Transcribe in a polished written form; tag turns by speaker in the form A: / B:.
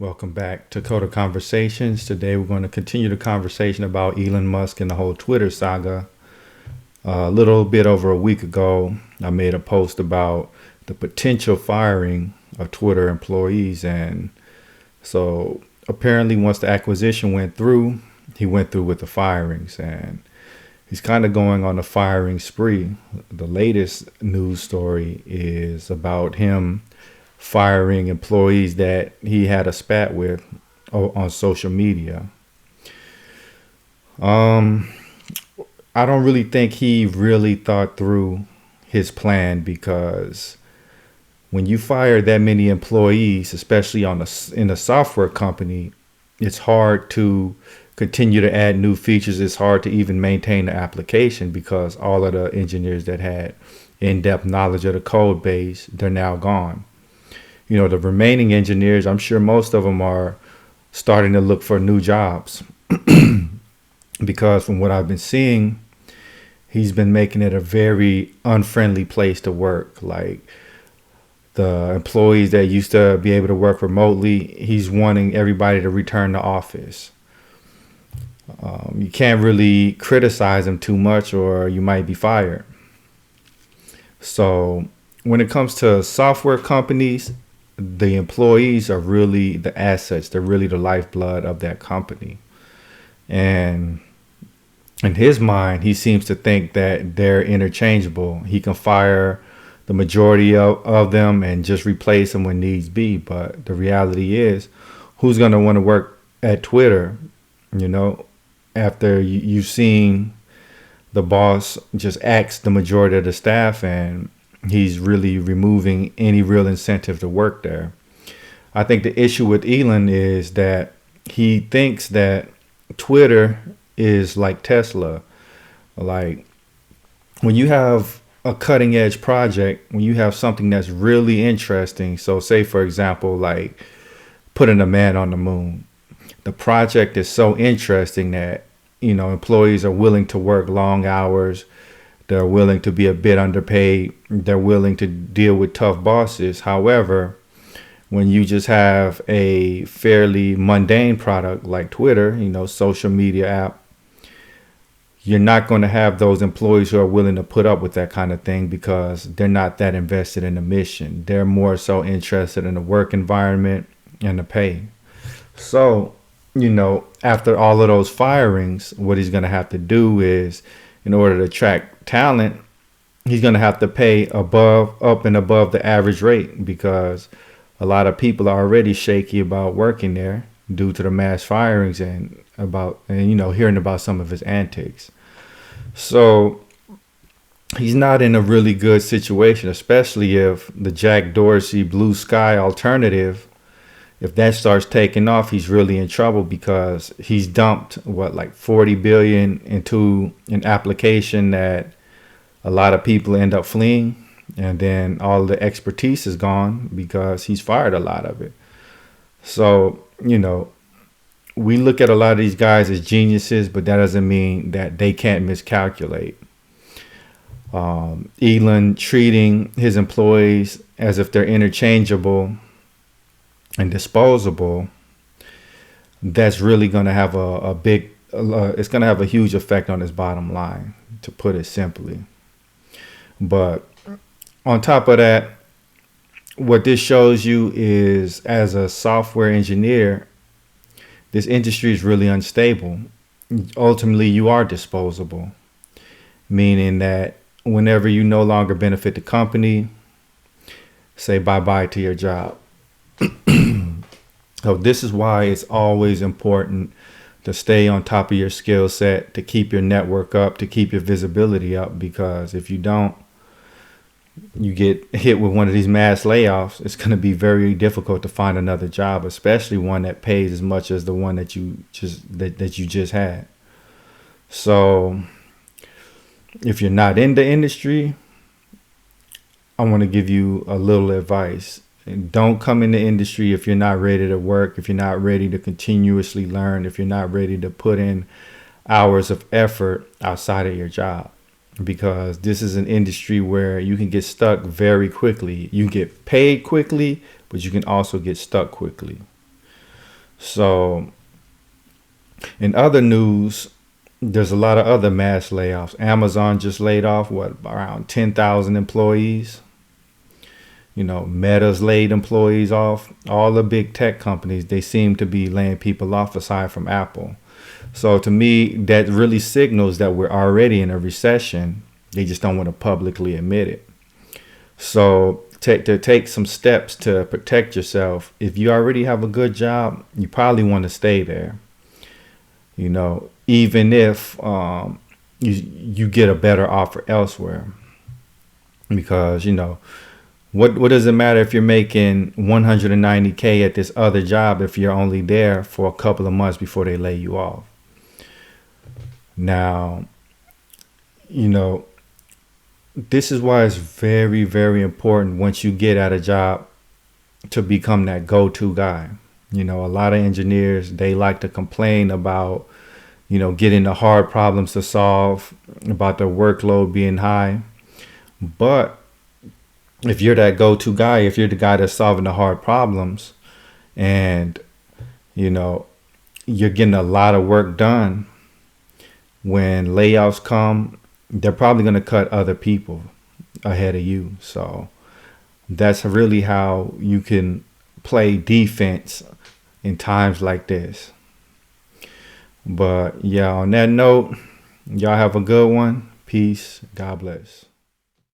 A: Welcome back to Coda Conversations. Today we're going to continue the conversation about Elon Musk and the whole Twitter saga. A little bit over a week ago, I made a post about the potential firing of Twitter employees. And so apparently once the acquisition went through, he went through with the firings. And he's kind of going on a firing spree. The latest news story is about him firing employees that he had a spat with on social media. I don't really think he really thought through his plan, because when you fire that many employees, especially in a software company, it's hard to continue to add new features. It's hard to even maintain the application because all of the engineers that had in-depth knowledge of the code base, they're now gone. You know, the remaining engineers, I'm sure most of them are starting to look for new jobs because from what I've been seeing, he's been making it a very unfriendly place to work. Like the employees that used to be able to work remotely, he's wanting everybody to return to office. You can't really criticize him too much or you might be fired. So when it comes to software companies, the employees are really the assets. They're really the lifeblood of that company. And in his mind, he seems to think that they're interchangeable. He can fire the majority of them and just replace them when needs be. But the reality is, who's going to want to work at Twitter, you know, after you've seen the boss just axe the majority of the staff, and he's really removing any real incentive to work there. I think the issue with Elon is that he thinks that Twitter is like Tesla. Like when you have a cutting edge project, when you have something that's really interesting. So say, for example, like putting a man on the moon. The project is so interesting that, you know, employees are willing to work long hours. They're willing to be a bit underpaid. They're willing to deal with tough bosses. However, when you just have a fairly mundane product like Twitter, you know, social media app, you're not going to have those employees who are willing to put up with that kind of thing because they're not that invested in the mission. They're more so interested in the work environment and the pay. So, you know, after all of those firings, what he's going to have to do is, in order to attract talent, he's going to have to pay up and above the average rate, because a lot of people are already shaky about working there due to the mass firings and you know, hearing about some of his antics. So he's not in a really good situation, especially if the Jack Dorsey blue sky alternative, if that starts taking off, he's really in trouble, because he's dumped like 40 billion into an application that a lot of people end up fleeing, and then all the expertise is gone because he's fired a lot of it. So, you know, we look at a lot of these guys as geniuses, but that doesn't mean that they can't miscalculate. Elon treating his employees as if they're interchangeable and disposable, that's really going to have it's going to have a huge effect on his bottom line, to put it simply. But on top of that, what this shows you is, as a software engineer, this industry is really unstable. Ultimately, you are disposable, meaning that whenever you no longer benefit the company, say bye-bye to your job. So this is why it's always important to stay on top of your skill set, to keep your network up, to keep your visibility up, because if you don't, you get hit with one of these mass layoffs, it's going to be very difficult to find another job, especially one that pays as much as the one that you just had. So if you're not in the industry, I want to give you a little advice. Don't come in the industry if you're not ready to work, if you're not ready to continuously learn, if you're not ready to put in hours of effort outside of your job, because this is an industry where you can get stuck very quickly. You get paid quickly, but you can also get stuck quickly. So in other news, there's a lot of other mass layoffs. Amazon just laid off around 10,000 employees. Meta's laid employees off. All the big tech companies, they seem to be laying people off aside from Apple. So to me, that really signals that we're already in a recession. They just don't want to publicly admit it. So take some steps to protect yourself. If you already have a good job, you probably want to stay there. Even if you get a better offer elsewhere, because what does it matter if you're making 190K at this other job if you're only there for a couple of months before they lay you off? Now, this is why it's very, very important once you get at a job to become that go-to guy. A lot of engineers, they like to complain about, getting the hard problems to solve, about their workload being high. But if you're that go-to guy, if you're the guy that's solving the hard problems and, you're getting a lot of work done, when layoffs come, they're probably going to cut other people ahead of you. So that's really how you can play defense in times like this. But yeah, on that note, y'all have a good one. Peace. God bless.